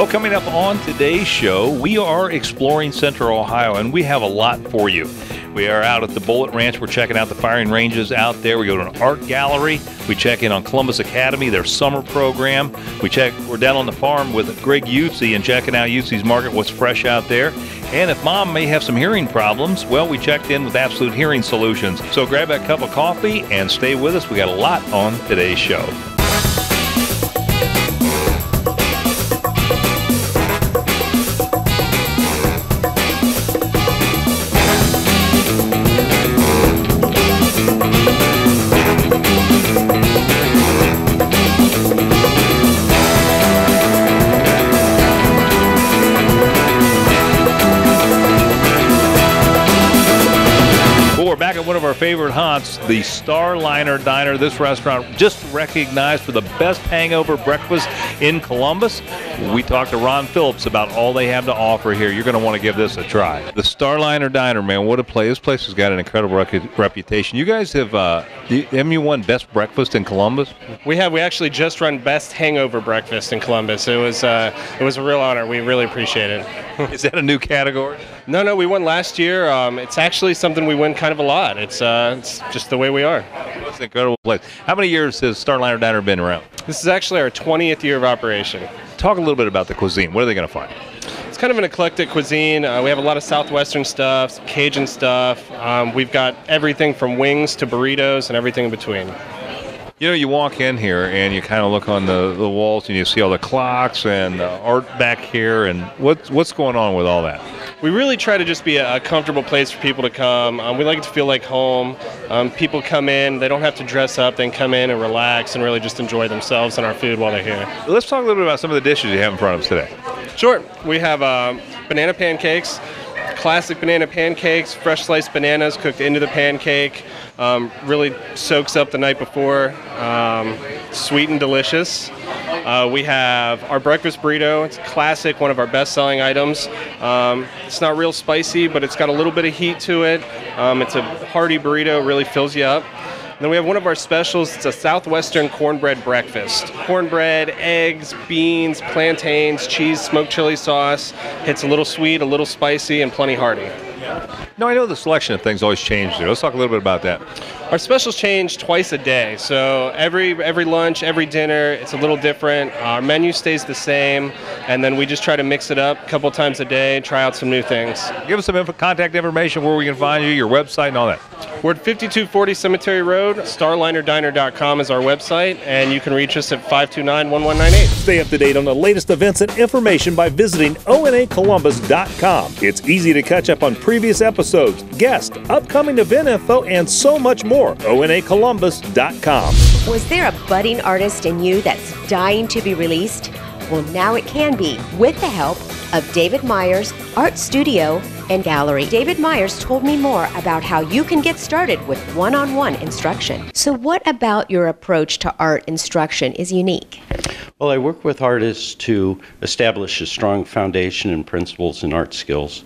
Well, coming up on today's show, we are exploring Central Ohio, and we have a lot for you. We are out at the Bullet Ranch. We're checking out the firing ranges out there. We go to an art gallery. We check in on Columbus Academy, their summer program. We're down on the farm with Greg UT and checking out UTs Market, what's fresh out there. And if Mom may have some hearing problems, well, we checked in with Absolute Hearing Solutions. So grab that cup of coffee and stay with us. We got a lot on today's show. Back at one of our favorite haunts, the Starliner Diner. This restaurant just recognized for the best hangover breakfast in Columbus. We talked to Ron Phillips about all they have to offer here. You're going to want to give this a try. The Starliner Diner, man, what a place. This place has got an incredible reputation. You guys have you won Best Breakfast in Columbus? We have. We actually just run Best Hangover Breakfast in Columbus. It was a real honor. We really appreciate it. Is that a new category? No, we won last year. It's actually something we win kind of a lot. It's just the way we are. It's an incredible place. How many years has Starliner Diner been around? This is actually our 20th year of operation. Talk a little bit about the cuisine. What are they going to find? It's kind of an eclectic cuisine. We have a lot of Southwestern stuff, some Cajun stuff. We've got everything from wings to burritos and everything in between. You know, you walk in here and you kind of look on the walls and you see all the clocks and art back here. And what's going on with all that? We really try to just be a comfortable place for people to come. We like it to feel like home. People come in, they don't have to dress up. They can come in and relax and really just enjoy themselves and our food while they're here. Let's talk a little bit about some of the dishes you have in front of us today. Sure. We have banana pancakes, classic banana pancakes, fresh sliced bananas cooked into the pancake. Really soaks up the night before. Sweet and delicious. We have our breakfast burrito. It's classic, one of our best-selling items. It's not real spicy, but it's got a little bit of heat to it. It's a hearty burrito. It really fills you up. Then we have one of our specials. It's a Southwestern cornbread breakfast. Cornbread, eggs, beans, plantains, cheese, smoked chili sauce. It's a little sweet, a little spicy, and plenty hearty. No, I know the selection of things always changes there. Let's talk a little bit about that. Our specials change twice a day. So every lunch, every dinner, it's a little different. Our menu stays the same, and then we just try to mix it up a couple times a day, try out some new things. Give us some contact information where we can find you, your website, and all that. We're at 5240 Cemetery Road. StarlinerDiner.com is our website, and you can reach us at 529-1198. Stay up to date on the latest events and information by visiting onacolumbus.com. It's easy to catch up on previous episodes, guests, upcoming event info, and so much more. onacolumbus.com. Was there a budding artist in you that's dying to be released? Well, now it can be, with the help of David Myers Art Studio and Gallery. David Myers told me more about how you can get started with one-on-one instruction. So what about your approach to art instruction is unique? Well, I work with artists to establish a strong foundation and principles in art skills,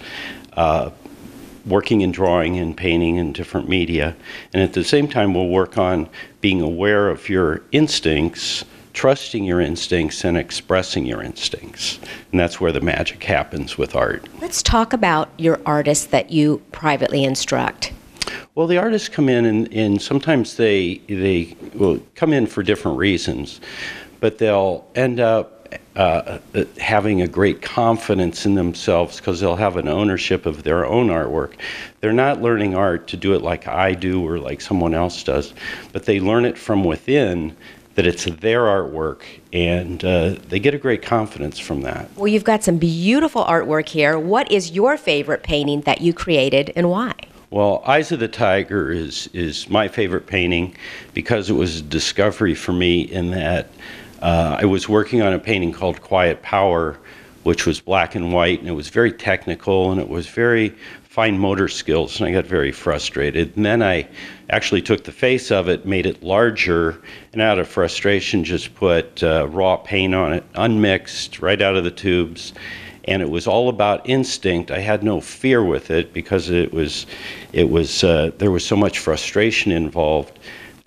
working in drawing and painting and different media. And at the same time, we'll work on being aware of your instincts, trusting your instincts, and expressing your instincts. And that's where the magic happens with art. Let's talk about your artists that you privately instruct. Well, the artists come in and sometimes they will come in for different reasons, but they'll end up having a great confidence in themselves because they'll have an ownership of their own artwork. They're not learning art to do it like I do or like someone else does, but they learn it from within, that it's their artwork, and they get a great confidence from that. Well, you've got some beautiful artwork here. What is your favorite painting that you created and why? Well, Eyes of the Tiger is my favorite painting because it was a discovery for me in that I was working on a painting called Quiet Power, which was black and white, and it was very technical, and it was very fine motor skills, and I got very frustrated. And then I actually took the face of it, made it larger, and out of frustration just put raw paint on it, unmixed, right out of the tubes. And it was all about instinct. I had no fear with it because there was so much frustration involved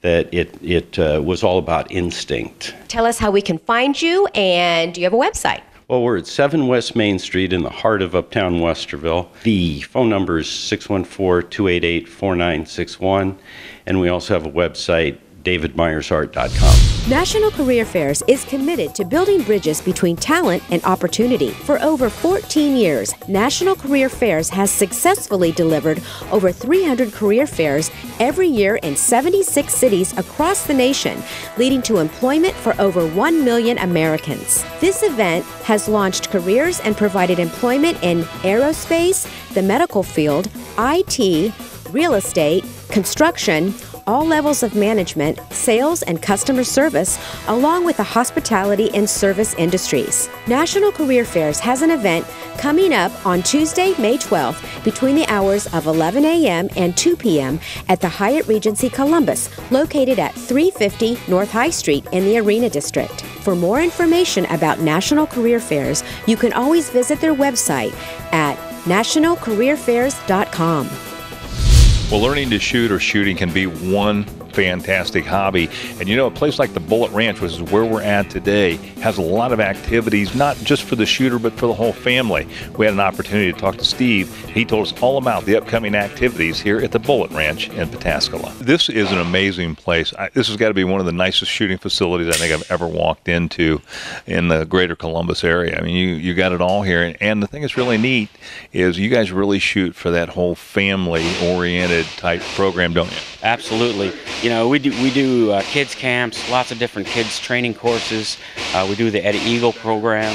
that it was all about instinct. Tell us how we can find you, and do you have a website? Well, we're at 7 West Main Street in the heart of Uptown Westerville. The phone number is 614-288-4961, and we also have a website, davidmeyersart.com. National Career Fairs is committed to building bridges between talent and opportunity. For over 14 years, National Career Fairs has successfully delivered over 300 career fairs every year in 76 cities across the nation, leading to employment for over 1 million Americans. This event has launched careers and provided employment in aerospace, the medical field, IT, real estate, construction, all levels of management, sales, and customer service, along with the hospitality and service industries. National Career Fairs has an event coming up on Tuesday, May 12th, between the hours of 11 a.m. and 2 p.m. at the Hyatt Regency Columbus, located at 350 North High Street in the Arena District. For more information about National Career Fairs, you can always visit their website at nationalcareerfairs.com. Well, learning to shoot or shooting can be one fantastic hobby. And you know, a place like the Bullet Ranch, which is where we're at today, has a lot of activities, not just for the shooter, but for the whole family. We had an opportunity to talk to Steve. He told us all about the upcoming activities here at the Bullet Ranch in Pataskala. This is an amazing place. This has got to be one of the nicest shooting facilities I think I've ever walked into in the greater Columbus area. I mean, you got it all here. And the thing that's really neat is you guys really shoot for that whole family-oriented type program, don't you? Absolutely. You know, we do kids camps, lots of different kids training courses. We do the Eddie Eagle program,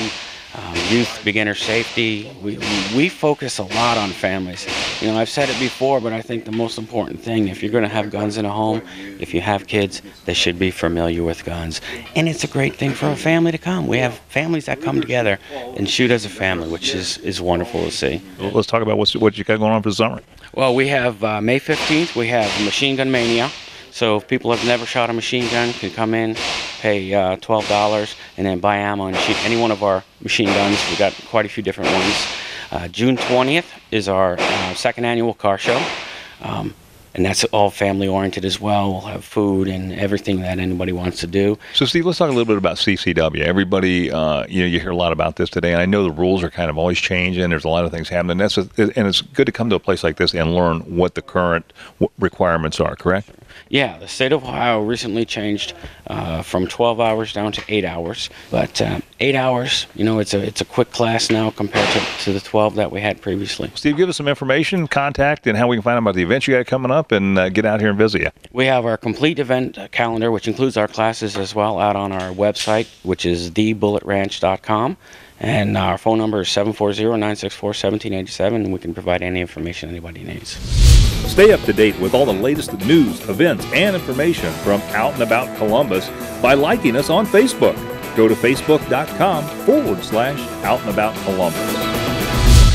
youth beginner safety. We focus a lot on families. You know, I've said it before, but I think the most important thing, if you're going to have guns in a home, if you have kids, they should be familiar with guns. And it's a great thing for a family to come. We have families that come together and shoot as a family, which is wonderful to see. Well, let's talk about what you got going on for the summer. Well, we have May 15th, we have Machine Gun Mania. So if people have never shot a machine gun, can come in, pay $12, and then buy ammo and shoot any one of our machine guns. We've got quite a few different ones. June 20th is our second annual car show. And that's all family-oriented as well. We'll have food and everything that anybody wants to do. So, Steve, let's talk a little bit about CCW. Everybody, you hear a lot about this today, and I know the rules are kind of always changing. There's a lot of things happening. And it's good to come to a place like this and learn what the current requirements are, correct? Yeah, the state of Ohio recently changed from 12 hours down to 8 hours. But 8 hours, you know, it's a quick class now compared to the 12 that we had previously. Steve, give us some information, contact, and how we can find out about the events you got coming up and get out here and visit you. We have our complete event calendar, which includes our classes as well, out on our website, which is thebulletranch.com. And our phone number is 740-964-1787, and we can provide any information anybody needs. Stay up to date with all the latest news, events, and information from Out and About Columbus by liking us on Facebook. Go to facebook.com/Out and About Columbus.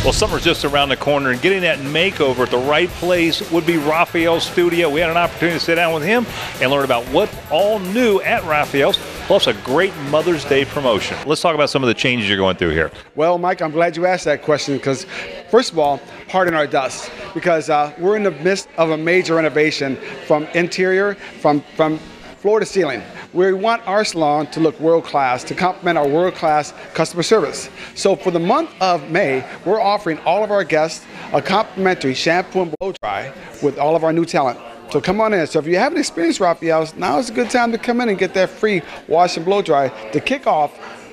Well, summer's just around the corner, and getting that makeover at the right place would be Raphael Studio. We had an opportunity to sit down with him and learn about what's all new at Raphael's, plus a great Mother's Day promotion. Let's talk about some of the changes you're going through here. Well, Mike, I'm glad you asked that question because, first of all, pardon our dust, because we're in the midst of a major renovation from interior, from floor to ceiling. We want our salon to look world-class, to complement our world-class customer service. So for the month of May, we're offering all of our guests a complimentary shampoo and blow dry with all of our new talent. So come on in. So if you haven't experienced Raphael's, now is a good time to come in and get that free wash and blow dry to kick off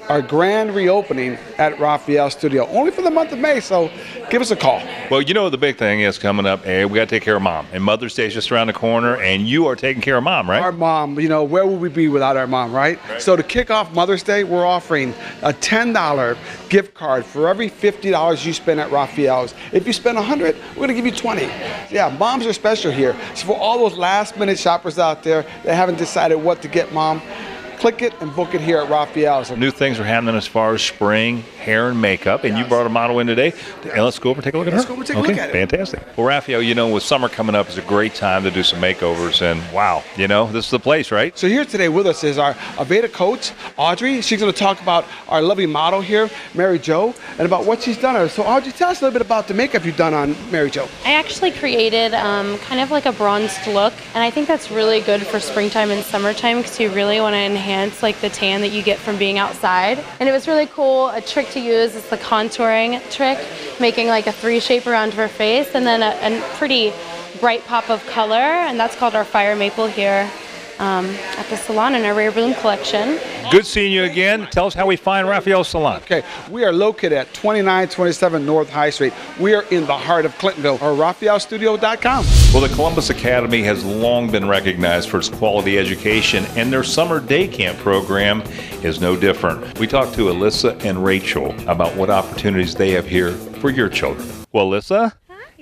our grand reopening at Raphael Studio, only for the month of May, so give us a call. Well, you know the big thing is coming up, we got to take care of Mom. And Mother's Day is just around the corner, and you are taking care of Mom, right? Our mom, you know, where would we be without our mom, right? So to kick off Mother's Day, we're offering a $10 gift card for every $50 you spend at Raphael's. If you spend $100, we're going to give you $20. Yeah, moms are special here. So for all those last-minute shoppers out there that haven't decided what to get Mom, click it and book it here at Raphael's. New things are happening as far as spring, hair, and makeup. And you brought a model in today. And let's go over and take a look at her. Let's go over and take a look at it. Fantastic. Well, Raphael, you know, with summer coming up, it's a great time to do some makeovers. And wow, you know, this is the place, right? So here today with us is our Aveda coach, Audrey. She's going to talk about our lovely model here, Mary Jo, and about what she's done. So Audrey, tell us a little bit about the makeup you've done on Mary Jo. I actually created kind of like a bronzed look, and I think that's really good for springtime and summertime because you really want to enhance like the tan that you get from being outside. And it was really cool. A trick to use is the contouring trick, making like a 3 shape around her face, and then a pretty bright pop of color, and that's called our Fire Maple here at the salon in our Rare Bloom collection. Good seeing you again. Tell us how we find Raphael Salon. Okay, we are located at 2927 North High Street. We are in the heart of Clintonville, or RaphaelStudio.com. Well, the Columbus Academy has long been recognized for its quality education, and their summer day camp program is no different. We talked to Alyssa and Rachel about what opportunities they have here for your children. Well, Alyssa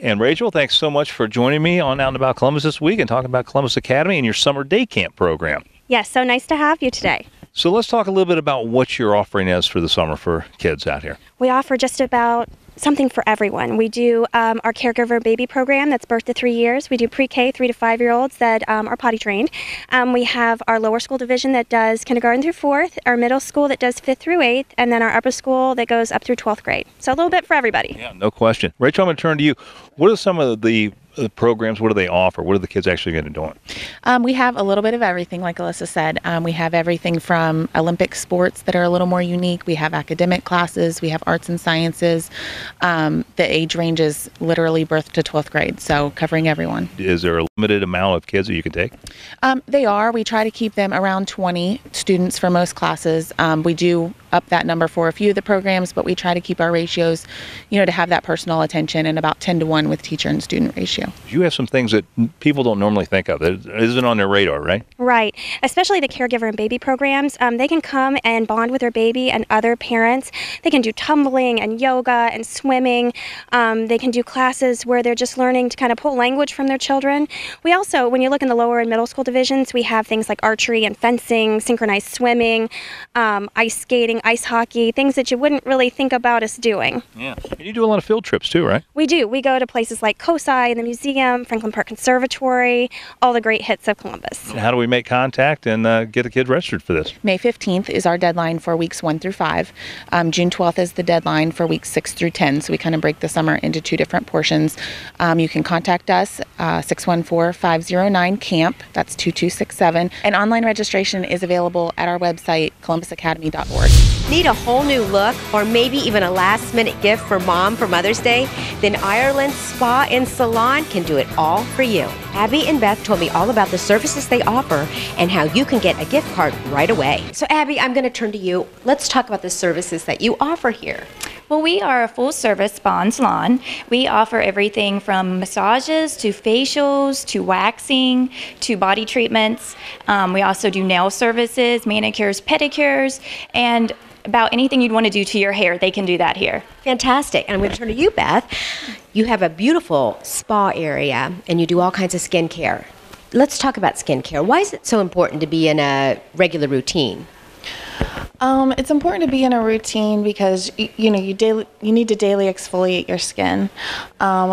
and Rachel, thanks so much for joining me on Out and About Columbus this week and talking about Columbus Academy and your summer day camp program. Yes, so nice to have you today. So let's talk a little bit about what you're offering us for the summer for kids out here. We offer just about something for everyone. We do our caregiver baby program that's birth to 3 years. We do pre-K 3 to 5 year olds that are potty trained. We have our lower school division that does kindergarten through 4th, our middle school that does 5th through 8th, and then our upper school that goes up through 12th grade. So a little bit for everybody. Yeah, no question. Rachel, I'm going to turn to you. What are some of the programs? What do they offer? What are the kids actually going to do? We have a little bit of everything, like Alyssa said. We have everything from Olympic sports that are a little more unique. We have academic classes. We have arts and sciences. The age range is literally birth to 12th grade, so covering everyone. Is there a limited amount of kids that you can take? They are. We try to keep them around 20 students for most classes. We do up that number for a few of the programs, but we try to keep our ratios, to have that personal attention and about 10 to 1 with teacher and student ratio. You have some things that people don't normally think of. That isn't on their radar, right? Right. Especially the caregiver and baby programs. They can come and bond with their baby and other parents. They can do tumbling and yoga and swimming. They can do classes where they're just learning to kind of pull language from their children. We also, when you look in the lower and middle school divisions, we have things like archery and fencing, synchronized swimming, ice skating, ice hockey, things that you wouldn't really think about us doing. Yeah. And you do a lot of field trips too, right? We do. We go to places like COSI and the museum, Franklin Park Conservatory, all the great hits of Columbus. And how do we make contact and get the kids registered for this? May 15th is our deadline for weeks 1 through 5. June 12th is the deadline for weeks 6 through 10. So we kind of break the summer into 2 different portions. You can contact us, 614-509-CAMP. That's 2267. And online registration is available at our website, columbusacademy.org. Need a whole new look or maybe even a last-minute gift for mom for Mother's Day? Then Ireland's Spa and Salon can do it all for you. Abby and Beth told me all about the services they offer and how you can get a gift card right away. So Abby, I'm going to turn to you. Let's talk about the services that you offer here. Well, we are a full-service spa and salon. We offer everything from massages to facials to waxing to body treatments. We also do nail services, manicures, pedicures, and about anything you'd want to do to your hair, they can do that here. Fantastic. And I'm going to turn to you, Beth. You have a beautiful spa area and you do all kinds of skincare. Let's talk about skincare. Why is it so important to be in a regular routine? It's important to be in a routine because you need to daily exfoliate your skin.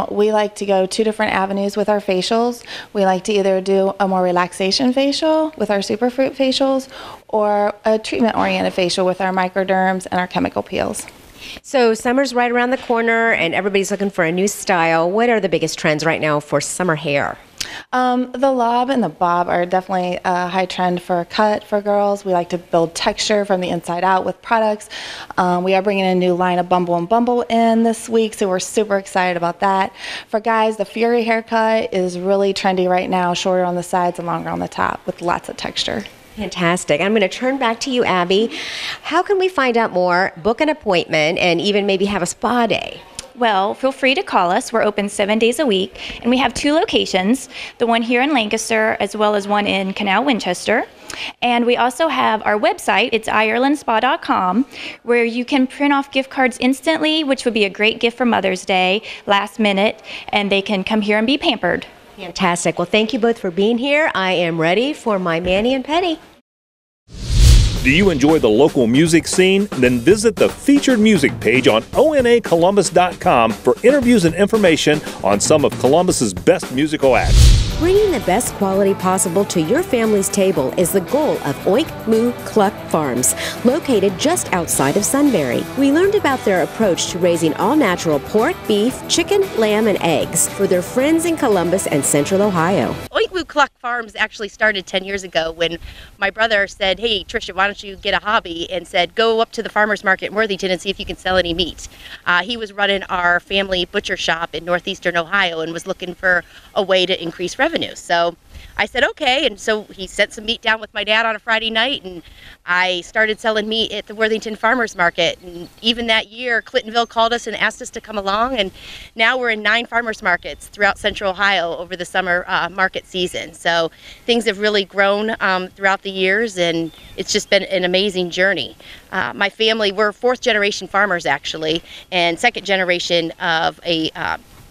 We like to go 2 different avenues with our facials. We like to either do a more relaxation facial with our superfruit facials or a treatment-oriented facial with our microderms and our chemical peels. So summer's right around the corner and everybody's looking for a new style. What are the biggest trends right now for summer hair? The lob and the bob are definitely a high trend for a cut for girls. We like to build texture from the inside out with products. We are bringing a new line of Bumble and Bumble in this week, so we're super excited about that. For guys, the Fury haircut is really trendy right now, shorter on the sides and longer on the top with lots of texture. Fantastic. I'm going to turn back to you, Abby. How can we find out more, book an appointment, and even maybe have a spa day? Well, feel free to call us. We're open 7 days a week, and we have 2 locations, the one here in Lancaster as well as one in Canal Winchester. And we also have our website. It's irelandspa.com, where you can print off gift cards instantly, which would be a great gift for Mother's Day, last minute, and they can come here and be pampered. Fantastic. Well, thank you both for being here. I am ready for my mani and pedi. Do you enjoy the local music scene? Then visit the featured music page on onacolumbus.com for interviews and information on some of Columbus's best musical acts. Bringing the best quality possible to your family's table is the goal of Moo Cluck Farms, located just outside of Sunbury. We learned about their approach to raising all-natural pork, beef, chicken, lamb, and eggs for their friends in Columbus and Central Ohio. Moo Cluck Farms actually started 10 years ago when my brother said, hey, Tricia, why don't you get a hobby? And said, go up to the farmer's market in Worthington and see if you can sell any meat. He was running our family butcher shop in northeastern Ohio and was looking for a way to increase revenue. So I said, okay. And so he sent some meat down with my dad on a Friday night, and I started selling meat at the Worthington Farmers Market. And even that year, Clintonville called us and asked us to come along. And now we're in 9 farmers markets throughout central Ohio over the summer market season. So things have really grown throughout the years, and it's just been an amazing journey. My family, we're 4th generation farmers actually, and 2nd generation of a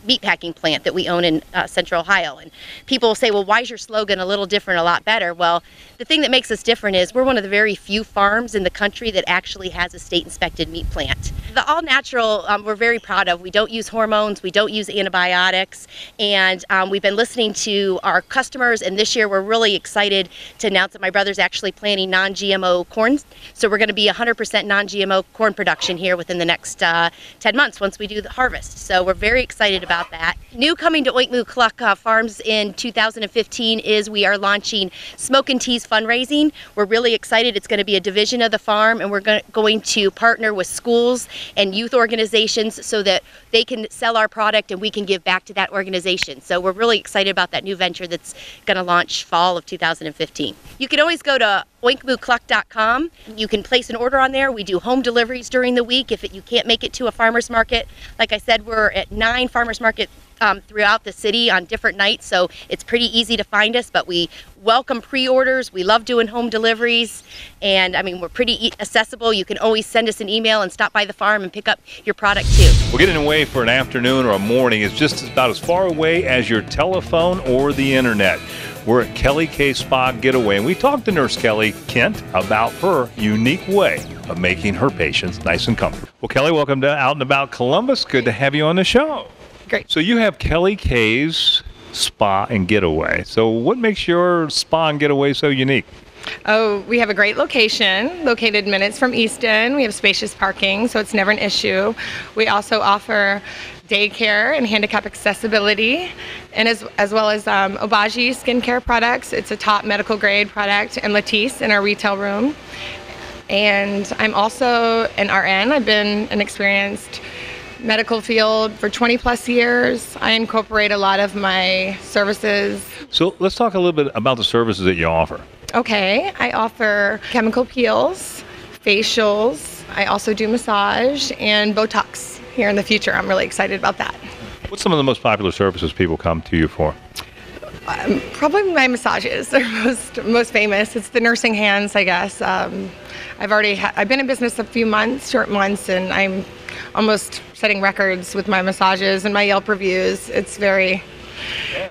meatpacking plant that we own in central Ohio. And people will say, well, why is your slogan a little different, a lot better? Well, the thing that makes us different is we're one of the very few farms in the country that actually has a state inspected meat plant. The all natural we're very proud of. We don't use hormones, we don't use antibiotics, and we've been listening to our customers, and this year we're really excited to announce that my brother's actually planting non-GMO corn. So we're going to be 100% non-GMO corn production here within the next 10 months once we do the harvest. So we're very excited about that. New coming to Moo Cluck Farms in 2015 is we are launching Smoke and Teas fundraising. We're really excited. It's going to be a division of the farm, and we're going to partner with schools and youth organizations so that they can sell our product and we can give back to that organization. So we're really excited about that new venture that's going to launch fall of 2015. You can always go to oinkmoocluck.com. You can place an order on there. We do home deliveries during the week if you can't make it to a farmer's market. Like I said, we're at 9 farmers markets throughout the city on different nights, so it's pretty easy to find us, but we welcome pre-orders. We love doing home deliveries, and I mean, we're pretty accessible. You can always send us an email and stop by the farm and pick up your product too. We're getting away for an afternoon or a morning. It's just about as far away as your telephone or the internet. We're at K Spa Getaway, and we talked to Nurse Kelly Kent about her unique way of making her patients nice and comfortable. Well, Kelly, welcome to Out and About Columbus. Good to have you on the show. Great. So you have Kelly K's Spa and Getaway. So what makes your Spa and Getaway so unique? Oh, we have a great location, located minutes from Easton. We have spacious parking, so it's never an issue. We also offer daycare and handicap accessibility, and as well as Obagi skincare products. It's a top medical grade product, and Latisse in our retail room. And I'm also an RN. I've been an experienced medical field for 20 plus years. I incorporate a lot of my services. So let's talk a little bit about the services that you offer. Okay, I offer chemical peels, facials. I also do massage and Botox here in the future. I'm really excited about that. What's some of the most popular services people come to you for? Probably my massages are most famous. It's the nursing hands, I guess. I've been in business a few months, short months, and I'm almost setting records with my massages and my Yelp reviews. It's very,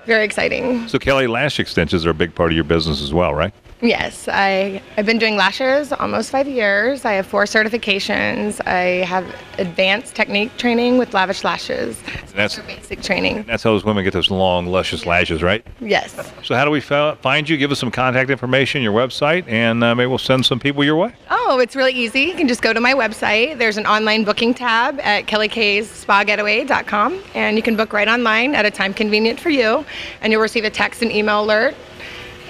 very exciting. So Kelly, lash extensions are a big part of your business as well, right? Yes, I've been doing lashes almost 5 years. I have 4 certifications. I have advanced technique training with Lavish Lashes. That's basic training. And that's how those women get those long, luscious lashes, right? Yes. So how do we find you? Give us some contact information, your website, and maybe we'll send some people your way. Oh, it's really easy. You can just go to my website. There's an online booking tab at kellyksspagetaway.com, and you can book right online at a time convenient for you, and you'll receive a text and email alert,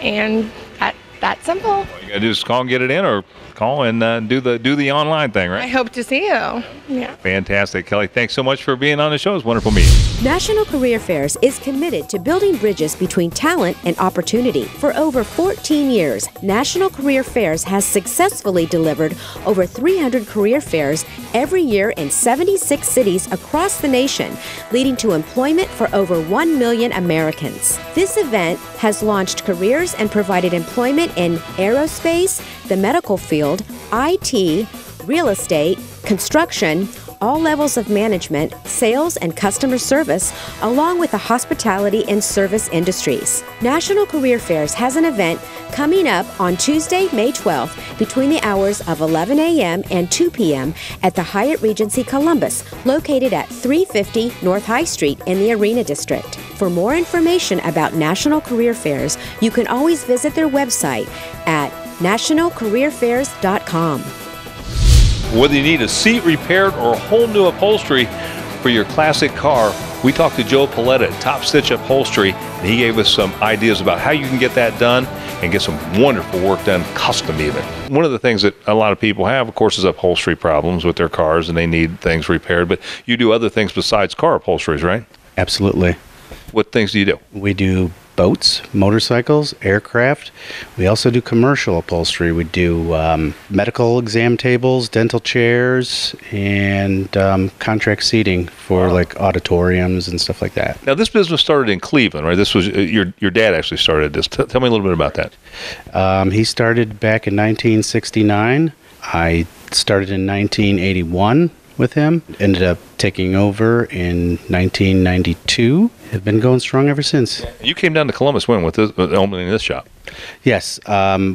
and that's simple. All you gotta do is call and get it in, or call and do the online thing, right? I hope to see you. Yeah. Fantastic. Kelly, thanks so much for being on the show. It's wonderful meeting you. National Career Fairs is committed to building bridges between talent and opportunity. For over 14 years, National Career Fairs has successfully delivered over 300 career fairs every year in 76 cities across the nation, leading to employment for over 1 million Americans. This event has launched careers and provided employment in aerospace, the medical field, IT, real estate, construction, all levels of management, sales, and customer service, along with the hospitality and service industries. National Career Fairs has an event coming up on Tuesday, May 12th, between the hours of 11 a.m. and 2 p.m. at the Hyatt Regency Columbus, located at 350 North High Street in the Arena District. For more information about National Career Fairs, you can always visit their website at nationalcareerfairs.com. Whether you need a seat repaired or a whole new upholstery, for your classic car, we talked to Joe Paletta at Topstitch Upholstery, and he gave us some ideas about how you can get that done and get some wonderful work done, custom even. One of the things that a lot of people have, of course, is upholstery problems with their cars, and they need things repaired, but you do other things besides car upholsteries, right? Absolutely. What things do you do? We do boats, motorcycles, aircraft. We also do commercial upholstery. We do medical exam tables, dental chairs, and contract seating for like auditoriums and stuff like that. Now, this business started in Cleveland, right? This was your dad actually started this. Tell me a little bit about that. He started back in 1969. I started in 1981 with him. Ended up taking over in 1992. Have been going strong ever since. You came down to Columbus when with opening this shop? Yes,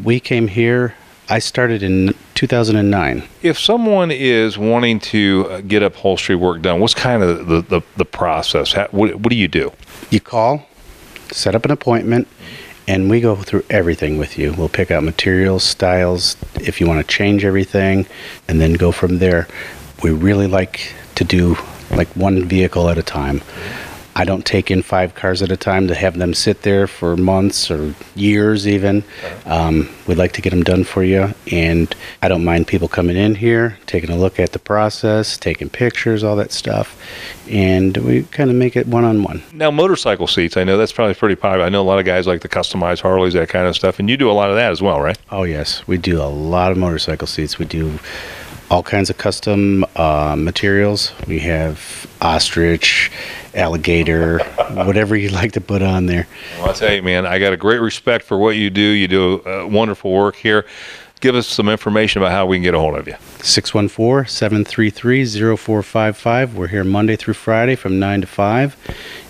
we came here. I started in 2009. If someone is wanting to get upholstery work done, what's kind of the process? What do you do? You call, set up an appointment, and we go through everything with you. We'll pick out materials, styles, if you want to change everything, and then go from there. We really like to do like one vehicle at a time. I don't take in 5 cars at a time to have them sit there for months or years even. We'd like to get them done for you, and I don't mind people coming in here, taking a look at the process, taking pictures, all that stuff, and we kind of make it one-on-one. Now, motorcycle seats, I know that's probably pretty popular. I know a lot of guys like to customize Harleys, that kind of stuff, and you do a lot of that as well, right? Oh, yes. We do a lot of motorcycle seats. We do all kinds of custom materials. We have ostrich, alligator, whatever you'd like to put on there. Well, I'll tell you, man, I got a great respect for what you do. You do wonderful work here. Give us some information about how we can get a hold of you. 614-733-0455. We're here Monday through Friday from 9 to 5,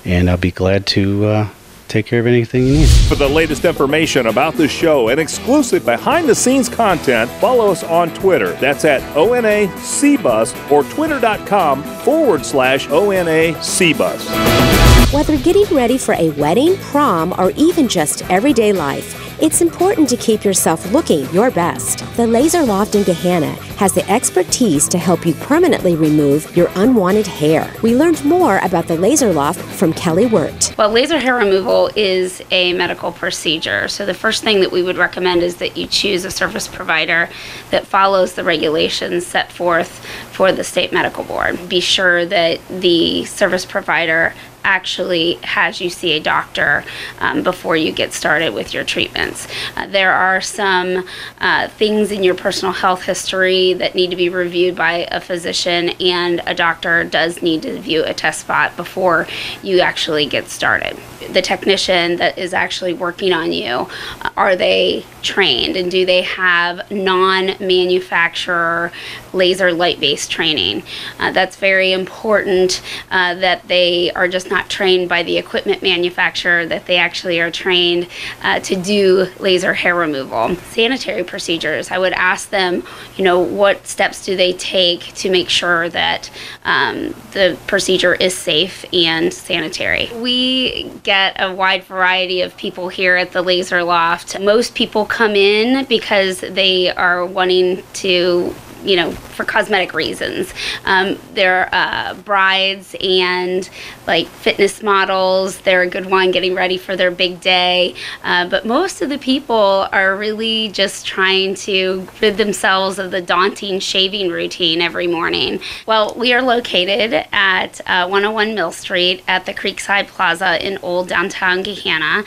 and I'll be glad to take care of anything you need. For the latest information about the show and exclusive behind-the-scenes content, follow us on Twitter. That's at ONACBus or twitter.com/ONACBus. Whether getting ready for a wedding, prom, or even just everyday life, it's important to keep yourself looking your best. The Laser Loft in Gahanna has the expertise to help you permanently remove your unwanted hair. We learned more about the Laser Loft from Kelly Wirt. Well, laser hair removal is a medical procedure. So the first thing that we would recommend is that you choose a service provider that follows the regulations set forth for the state medical board. Be sure that the service provider actually has you see a doctor before you get started with your treatments. There are some things in your personal health history that need to be reviewed by a physician, and a doctor does need to view a test spot before you actually get started. The technician that is actually working on you, are they trained, and do they have non-manufacturer laser light-based training? That's very important that they are just not trained by the equipment manufacturer, that they actually are trained to do laser hair removal. Sanitary procedures, I would ask them, what steps do they take to make sure that the procedure is safe and sanitary. We get a wide variety of people here at the Laser Loft. Most people come in because they are wanting to for cosmetic reasons. They're brides and like fitness models. They're a good one getting ready for their big day. But most of the people are really just trying to rid themselves of the daunting shaving routine every morning. Well, we are located at 101 Mill Street at the Creekside Plaza in Old Downtown Gahanna.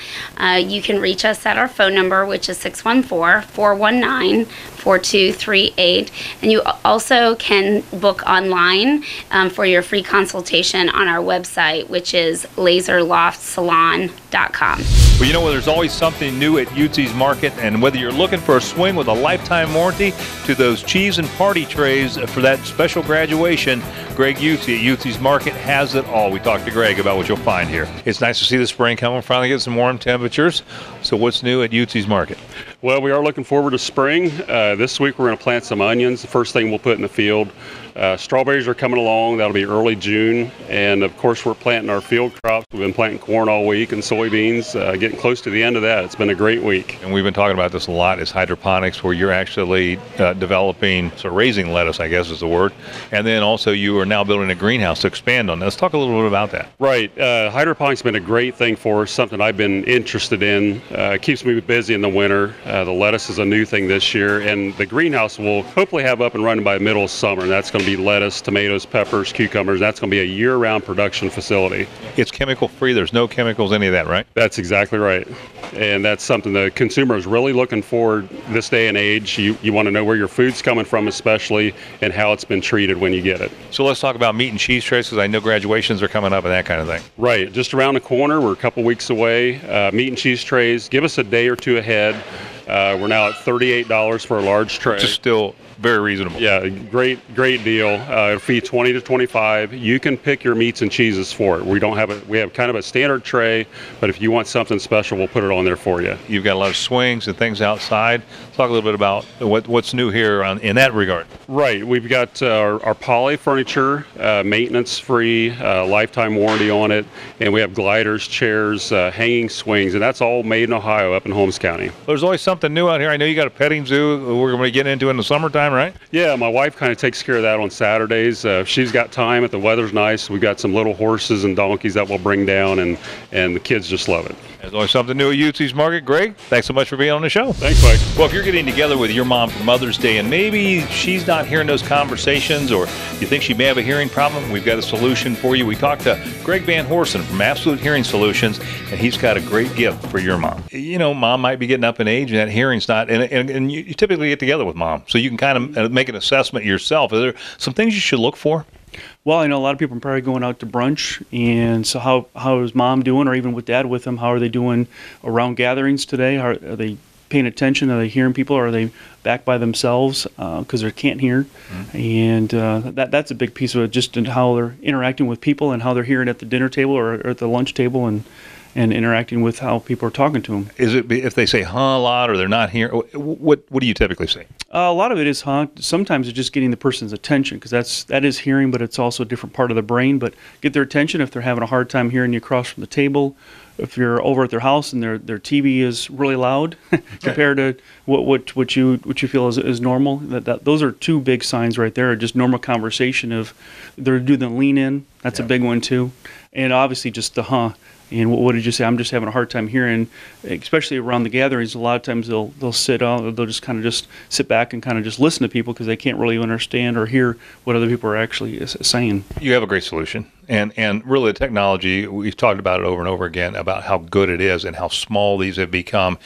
You can reach us at our phone number, which is 614-419-4238. And you also can book online for your free consultation on our website, which is laserloftsalon.com. Well, there's always something new at UTs Market, and whether you're looking for a swing with a lifetime warranty to those cheese and party trays for that special graduation, Greg Utz at UTs Market has it all. We talked to Greg about what you'll find here. It's nice to see the spring coming, finally get some warm temperatures. So what's new at UTs Market? Well, we are looking forward to spring. This week we're going to plant some onions, the first thing we'll put in the field. Strawberries are coming along. That'll be early June. And of course, we're planting our field crops. We've been planting corn all week and soybeans, getting close to the end of that. It's been a great week. And we've been talking about this a lot, is hydroponics, where you're actually developing, so raising lettuce, I guess is the word. And then also you are now building a greenhouse to expand on. Let's talk a little bit about that. Right. Hydroponics has been a great thing for us, something I've been interested in. It keeps me busy in the winter. The lettuce is a new thing this year. And the greenhouse will hopefully have up and running by the middle of summer. And that's going to be lettuce, tomatoes, peppers, cucumbers. That's going to be a year-round production facility. It's chemical-free. There's no chemicals, any of that, right? That's exactly right. And that's something the consumer is really looking for this day and age. You want to know where your food's coming from, especially, and how it's been treated when you get it. So let's talk about meat and cheese trays, because I know graduations are coming up and that kind of thing. Right. Just around the corner. We're a couple weeks away. Meat and cheese trays. Give us a day or two ahead. We're now at $38 for a large tray. Just still very reasonable. Yeah, great deal. It'll feed 20 to 25. You can pick your meats and cheeses for it. We have kind of a standard tray, but if you want something special, we'll put it on there for you. You've got a lot of swings and things outside. Talk a little bit about what's new here in that regard. Right. We've got our poly furniture, maintenance-free, lifetime warranty on it, and we have gliders, chairs, hanging swings, and that's all made in Ohio up in Holmes County. There's always something new out here. I know you got a petting zoo we're going to get into in the summertime, right? Yeah, my wife kind of takes care of that on Saturdays. She's got time, if the weather's nice. We've got some little horses and donkeys that we'll bring down, and the kids just love it. There's always something new at UTs Market. Greg, thanks so much for being on the show. Thanks, Mike. Well, if you're getting together with your mom for Mother's Day and maybe she's not hearing those conversations, or you think she may have a hearing problem, we've got a solution for you. We talked to Greg Van Horsen from Absolute Hearing Solutions, and he's got a great gift for your mom. You know, mom might be getting up in age and that hearing's not, and you typically get together with mom, so you can kind of make an assessment yourself. Are there some things you should look for? Well, I know a lot of people are probably going out to brunch, and so how is mom doing, or even with dad with them? How are they doing around gatherings today? Are they paying attention? Are they hearing people, or are they back by themselves because they can't hear? And that's a big piece of it, just in how they're interacting with people and how they're hearing at the dinner table or at the lunch table, and interacting with how people are talking to them. Is it if they say huh a lot or they're not hearing? What do you typically say? A lot of it is huh. Sometimes it's just getting the person's attention, because that is hearing, but it's also a different part of the brain. But get their attention if they're having a hard time hearing you across from the table. If you're over at their house and their TV is really loud compared to what you feel is normal, those are two big signs right there. Just normal conversation of they're doing the lean in. That's a big one too, and obviously just the huh. And what did you say? I'm just having a hard time hearing, especially around the gatherings. A lot of times they'll sit down, they'll just kind of just sit back and kind of just listen to people, because they can't really understand or hear what other people are actually saying. You have a great solution. And really the technology, we've talked about it over and over again about how good it is and how small these have become.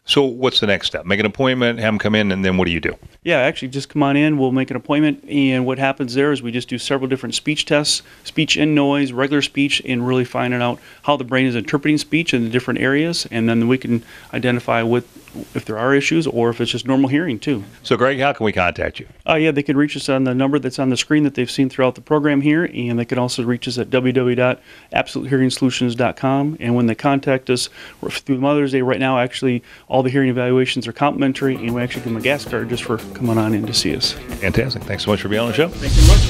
So what's the next step? Make an appointment, have them come in, and then what do you do? Yeah, actually just come on in. We'll make an appointment, and what happens there is we just do several different speech tests, speech and noise, regular speech, and really finding out how the brain is interpreting speech in the different areas, and then we can identify if there are issues or if it's just normal hearing too. So Greg, how can we contact you? Yeah, they can reach us on the number that's on the screen that they've seen throughout the program here, and they can also reach us at www.absolutehearingsolutions.com. And when they contact us through Mother's Day right now, actually all the hearing evaluations are complimentary, and we actually give them a gas card just for coming on in to see us. Fantastic. Thanks so much for being on the show. Thank you much.